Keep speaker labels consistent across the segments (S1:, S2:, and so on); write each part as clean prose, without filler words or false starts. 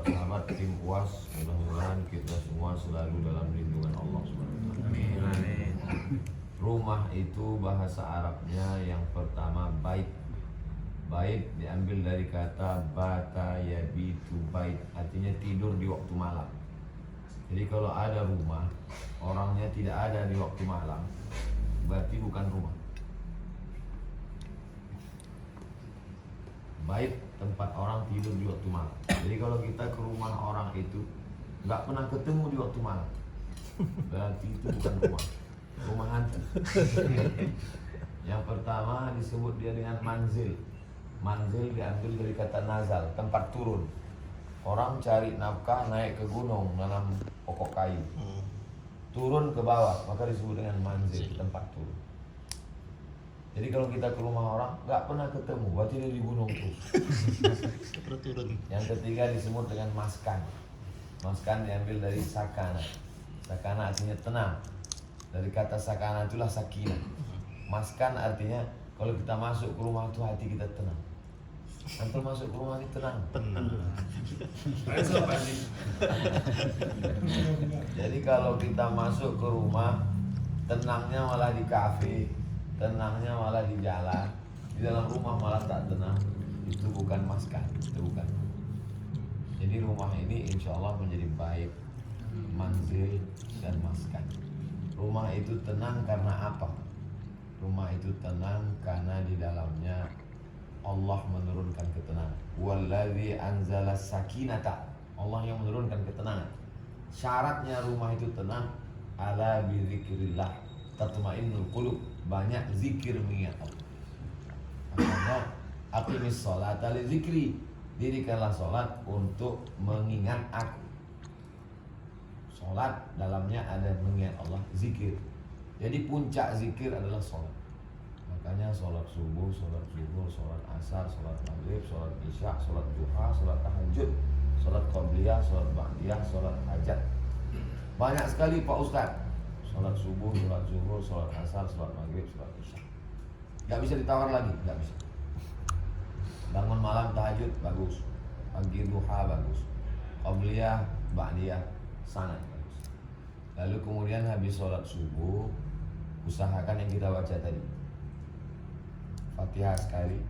S1: sahabat-sahabat tim UAS, mudah-mudahan kita semua selalu dalam lindungan Allah SWT.
S2: Amin.
S1: Rumah itu bahasa Arabnya yang pertama bait. Bait diambil dari kata bata yabitu bait, artinya tidur di waktu malam. Jadi kalau ada rumah, orangnya tidak ada di waktu malam, berarti bukan rumah. Bait tempat orang tidur di waktu malam. Jadi kalau kita ke rumah orang itu nggak pernah ketemu di waktu malam, berarti itu bukan rumah. Rumah hantu. Yang pertama disebut dia dengan manzil. Manzil diambil dari kata nazal, tempat turun. Orang cari nafkah naik ke gunung nanam pokok kayu, turun ke bawah, maka disebut dengan manzil, tempat turun. Jadi kalau kita ke rumah orang nggak pernah ketemu, berarti dia di gunung terus. Yang ketiga disebut dengan maskan. Maskan diambil dari sakana. Sakana artinya tenang. Dari kata sakana itulah sakinah. Maskan artinya kalau kita masuk ke rumah itu hati kita tenang. Antum masuk ke rumah ini tenang. Jadi kalau kita masuk ke rumah, tenangnya malah di kafe, tenangnya malah di jalan, di dalam rumah malah tak tenang. Itu bukan maskan, itu bukan. Jadi rumah ini insya Allah menjadi baik, manzil dan maskan. Rumah itu tenang karena apa? Rumah itu tenang karena di dalamnya Allah menurunkan ketenangan. Wallazi anzala sakinata. Allah yang menurunkan ketenangan. Syaratnya rumah itu tenang, ala bi dzikrillah tatmainnul qulub. Banyak zikir mengingat Allah. Makanya aqimis sholata li dzikri. Dirikanlah sholat untuk mengingat aku. Sholat dalamnya ada mengingat Allah, zikir. Jadi puncak zikir adalah sholat. Makanya sholat subuh, sholat zuhur, sholat asar, sholat maghrib, sholat isya, sholat duha, sholat tahajud, sholat qabliyah, sholat ba'diyah, sholat hajat. Banyak sekali Pak Ustaz. Sholat subuh, sholat zuhur, sholat asar, sholat maghrib, sholat isya. Gak bisa ditawar lagi, gak bisa. Bangun malam tahajud, bagus. Pagi duha, bagus. Qabliyah, ba'diyah, sangat bagus. Lalu kemudian habis sholat subuh, usahakan yang kita baca tadi. Fatihah sekali,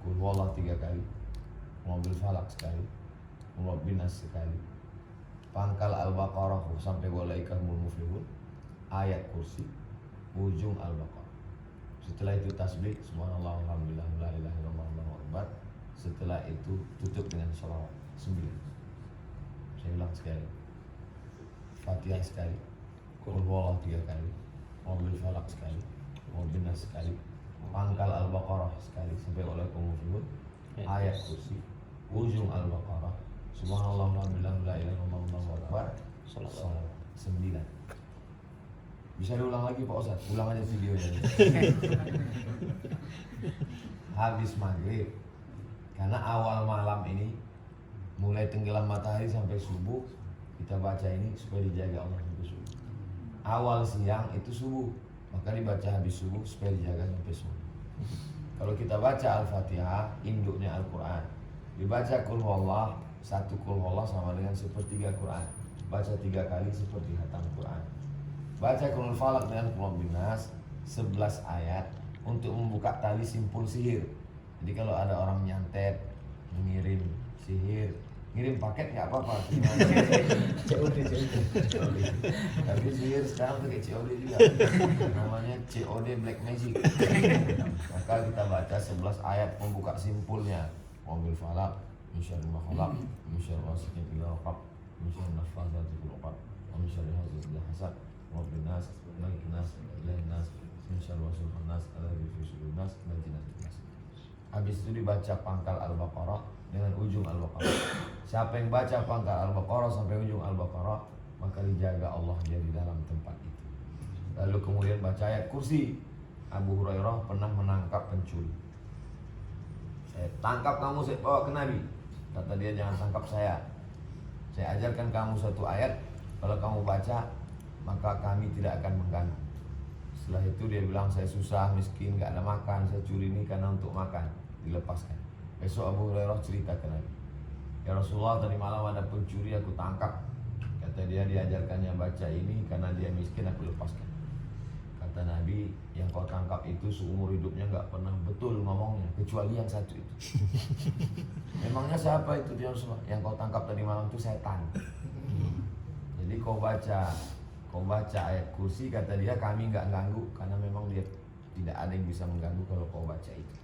S1: Qul huwallah 3 kali, Mobil Falak sekali, Rabbin Nas sekali, pangkal Al-Baqarah sampai walaikahumul muflihun, ayat kursi, ujung Al-Baqarah. Setelah itu tasbih, subhanallah, alhamdulillah, la ilaha illallah, Allahu akbar. Setelah itu tutup dengan sholawat 9. Saya ulang sekali. Fatihah sekali, Qul huwallah 3 kali, Mobil Falak sekali, Rabbin Nas sekali, pangkal Al-Baqarah sekali sampai walaikahumul muflihun, ayat kursi, ujung Al-Baqarah, subhanallah, alhamdulillah, la ilaha illallah, Allahu akbar, sholawat 9. Bisa diulang lagi Pak Ustaz? Ulang aja videonya. Habis maghrib. Karena awal malam ini mulai tenggelam matahari sampai subuh, kita baca ini supaya dijaga Allah sampai subuh. Awal siang itu subuh, maka dibaca habis subuh supaya dijaga sampai subuh. Kalau kita baca Al-Fatihah, induknya Al-Quran. Dibaca Qul huwallah, 1 Qul huwallah sama dengan sepertiga Quran. Baca 3 kali seperti khatam Quran. Baca Qul Falak dengan Qul Rabbin Nas 11 ayat untuk membuka tali simpul sihir. Jadi kalau ada orang nyantet, mengirim sihir, ngirim paket nggak apa-apa. COD. Tapi sihir sekarang pakai COD juga. Namanya COD Black Magic. Maka kita baca 11 ayat membuka simpulnya. Mobil Falak, min syarri ma khalaq, min syarri ghasiqin idza waqab, min syarri naffasati fil 'uqad, wa min syarri hasidin idza hasad. Rabbin Nas, Malikin Nas, Ilahin Nas, min syarri wasilin Nas, alladzi fi sudurin Nas, min jinnatin Nas. Habis itu dibaca pangkal Al-Baqarah dengan ujung Al-Baqarah. Siapa yang baca pangkal Al-Baqarah sampai ujung Al-Baqarah, maka dijaga Allah dia di dalam tempat itu. Lalu kemudian baca ayat kursi. Abu Hurairah pernah menangkap pencuri. Saya tangkap kamu, saya bawa ke Nabi. Kata dia, jangan tangkap saya. Saya ajarkan kamu 1 ayat, kalau kamu baca maka kami tidak akan mengganggu. Setelah itu dia bilang, saya susah, miskin, gak ada makan, saya curi ini karena untuk makan. Dilepaskan. Besok Abu Hurairah cerita ke Nabi, Ya Rasulullah, tadi malam ada pencuri aku tangkap. Kata dia, diajarkannya baca ini karena dia miskin, aku lepaskan. Kata Nabi, yang kau tangkap itu seumur hidupnya nggak pernah betul ngomongnya, kecuali yang satu itu. Memangnya siapa itu dia Rasulullah? Yang kau tangkap tadi malam itu setan. Jadi kau baca ayat kursi, kata dia kami nggak ganggu karena memang dia tidak ada yang bisa mengganggu kalau kau baca itu.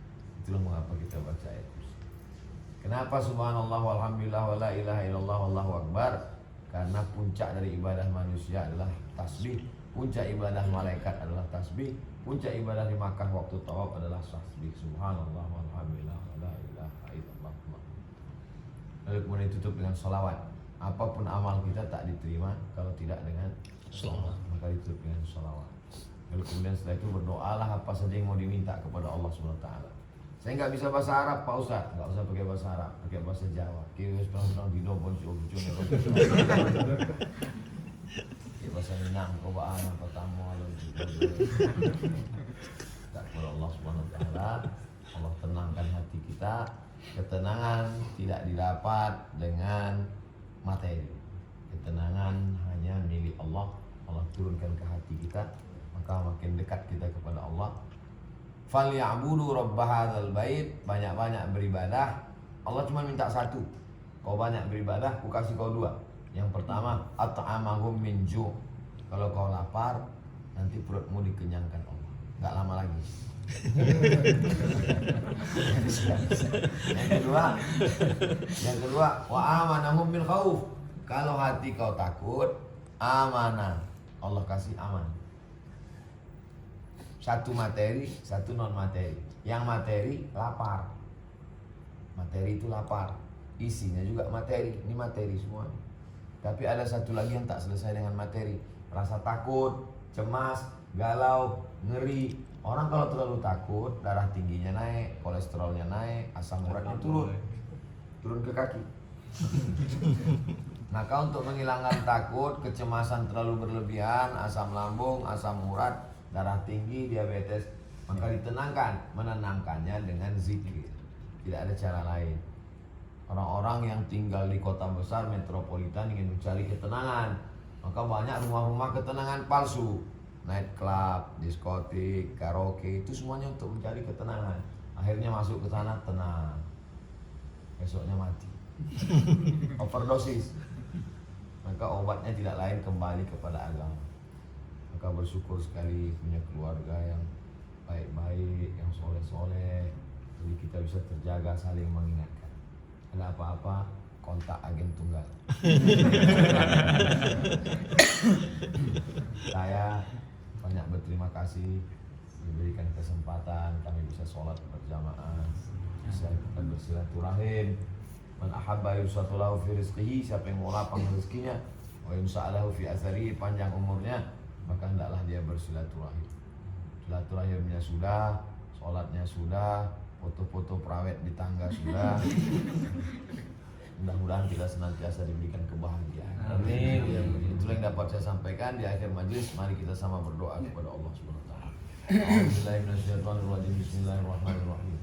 S1: Itulah mengapa kita baca ayat kursi. Kenapa subhanallah walhamdulillah wala ilaha illallah wallahu akbar? Karena puncak dari ibadah manusia adalah tasbih, puncak ibadah malaikat adalah tasbih, puncak ibadah di Makkah waktu tawaf adalah tasbih. Subhanallah walhamdulillah wala ilaha illallah. Lalu kemudian ditutup dengan sholawat. Apapun amal kita tak diterima kalau tidak dengan sholawat, maka ditutup dengan sholawat. Lalu kemudian setelah itu berdoalah apa saja yang mau diminta kepada Allah SWT. Saya nggak bisa bahasa Arab Pak Ustaz, nggak usah pakai bahasa Arab, pakai bahasa Jawa. Kiwis perang di dobon cucu bahasa Minang, kobaan apa tamu alam tak kepada Allah SWT. Allah tenangkan hati kita. Ketenangan tidak didapat dengan materi. Ketenangan hanya milik Allah. Allah turunkan ke hati kita, maka makin dekat kita kepada Allah. Falyabudu rabb hadzal bait, banyak-banyak beribadah. Allah cuma minta satu. Kau banyak beribadah, ku kasih kau dua. Yang pertama, at'amahum min ju'. Kalau kau lapar, nanti perutmu dikenyangkan Allah. Enggak lama lagi. Yang kedua, wa amanahum min khauf. Kalau hati kau takut, amanah. Allah kasih aman. Satu materi, satu non materi. Yang materi lapar. Materi itu lapar. Isinya juga materi. Ini materi semua. Tapi ada satu lagi yang tak selesai dengan materi. Rasa takut, cemas, galau, ngeri. Orang kalau terlalu takut, darah tingginya naik, kolesterolnya naik, asam uratnya turun ke kaki. Maka untuk menghilangkan takut, kecemasan terlalu berlebihan, asam lambung, asam urat, darah tinggi, diabetes, maka ditenangkan, menenangkannya dengan zikir. Tidak ada cara lain. Orang-orang yang tinggal di kota besar metropolitan ingin mencari ketenangan, maka banyak rumah-rumah ketenangan palsu, night club, diskotik, karaoke, itu semuanya untuk mencari ketenangan. Akhirnya masuk ke sana tenang, besoknya mati, overdosis. Maka obatnya tidak lain kembali kepada agama. Maka bersyukur sekali punya keluarga yang baik-baik, yang soleh-soleh. Jadi kita bisa terjaga, saling mengingatkan. Ada apa-apa, kontak agen tunggal. Saya banyak berterima kasih diberikan kesempatan kami bisa sholat berjamaah, bisa kita bersilaturahim. Man ahabba yusatulahu fi rizqihi, siapa yang mau lapang rezekinya, wa yusa'alahu fi atharihi, panjang umurnya, maka hendaklah dia bersilaturahim. Silaturahimnya sudah, sholatnya sudah, foto-foto perawet di tangga sudah. Mudah-mudahan kita senantiasa diberikan kebahagiaan. Amin. Itulah yang dapat saya sampaikan di akhir majlis. Mari kita sama berdoa kepada Allah Subhanahu wa taala. Bismillahirrahmanirrahim.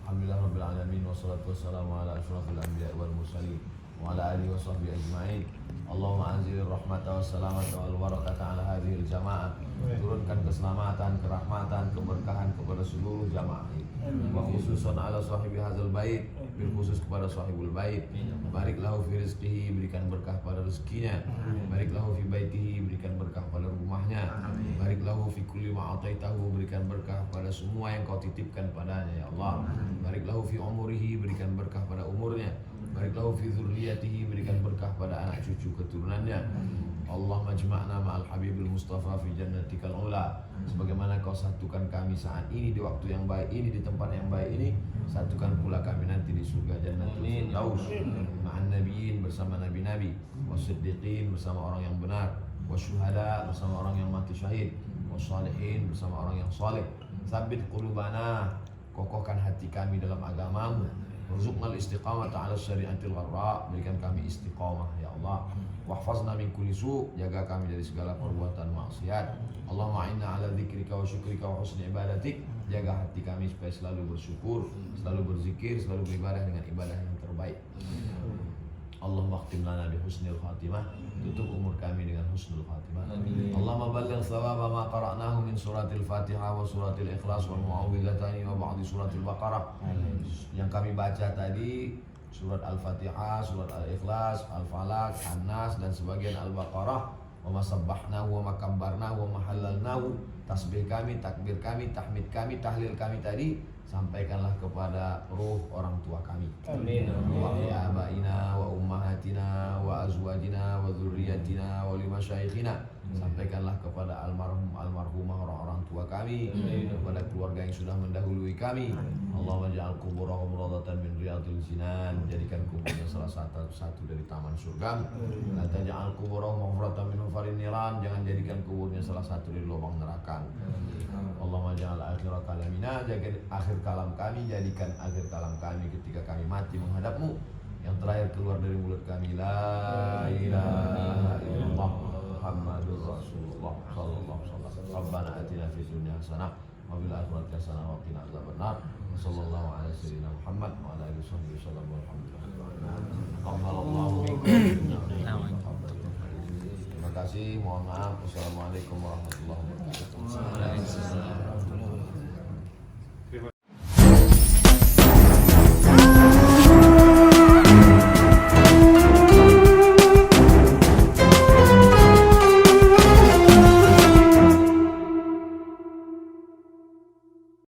S1: Alhamdulillahirabbil alamin wassalatu wassalamu ala asyrafil anbiya'i wal mursalin wa ala alihi washabbihi ajma'in. Allahumma anzil rahmata wassalamata wal barakata ala hadhil jamaah. Turunkan keselamatan, kerahmatan, keberkahan kepada seluruh jamaah ini. Wa khususan ala sahibi hadzal bait, bil khusus kepada sahibul bait. Barik lahu fi rizqihi, berikan berkah pada rezekinya. Barik lahu fi baitihi, berikan berkah pada rumahnya. Barik lahu fi kulli ma ataitahu, berikan berkah pada semua yang kau titipkan padanya ya Allah. Barik lahu fi umurihi, berikan berkah pada umurnya. Barik lahu fi dzurriyyatihi, berikan berkah pada anak cucu keturunannya. Allah majma'na ma'al habibil mustafa fi jannatikal ula. Sebagaimana kau satukan kami saat ini di waktu yang baik ini, di tempat yang baik ini, satukan pula kami nanti di surga jannatul firdaus ma'an nabiyyin, bersama nabi-nabi, wasiddiqin, bersama orang yang benar, wasyuhada, bersama orang yang mati syahid, wassalihin, bersama orang yang saleh. Tsabbit qulubana, kokohkan hati kami dalam agamamu. Warzuqnal istiqamata 'ala syari'atil gharra, berikan kami istiqamah ya Allah. Wahfazna min kulli su', jaga kami dari segala perbuatan maksiat. Allahumma inna 'ala dzikrika wa syukrika wa husni ibadatik, jaga hati kami supaya selalu bersyukur, selalu berzikir, selalu beribadah dengan ibadah yang terbaik. Allahumma khtim lana bi husnil khatimah. Tutup umur kami dengan husnul khatimah. Allahumma balligh thawaba ma qara'nahu min suratil Fatihah wa suratil Ikhlas wal mu'awwidhatani wa ba'di suratil Baqarah. Yang kami baca tadi surat Al-Fatihah, surat Al-Ikhlas, Al-Falaq, An-Nas dan sebagian Al-Baqarah. Wa masabbahnahu wa makabbarnahu wa mahallalnahu. Tasbih kami, takbir kami, tahmid kami, tahlil kami tadi sampaikanlah kepada ruh orang tua kami.
S2: Amin.
S1: Wa li abaina wa ummahatina wa azwajina wa dzurriyyatina wa li masyaikhina. Sampaikanlah kepada almarhum almarhumah orang-orang tua kami, kepada keluarga yang sudah mendahului kami. Allahumma ja'al quburahum rawdatan min riyadil jinan. Jadikan kuburnya salah satu dari taman surga. La taj'al quburahum mafratan min hufarin niran. Jangan jadikan kuburnya salah satu dari lubang neraka. Allahumma ja'al akhir kalamina, jaga akhir kalam kami, jadikan akhir kalam kami ketika kami mati menghadapmu. Yang terakhir keluar dari mulut kami, la ilaha illallah Muhammadur Rasulullah sallallahu alaihi wasallam. Rabbana atina fid dunya hasanah wa fil akhirati hasanah wa qina adzabannar. Sallallahu ala sayyidina Muhammad wa ala alihi wasallam. Alhamdulillah. Terima kasih, mohon maaf. Wassalamualaikum warahmatullahi wabarakatuh.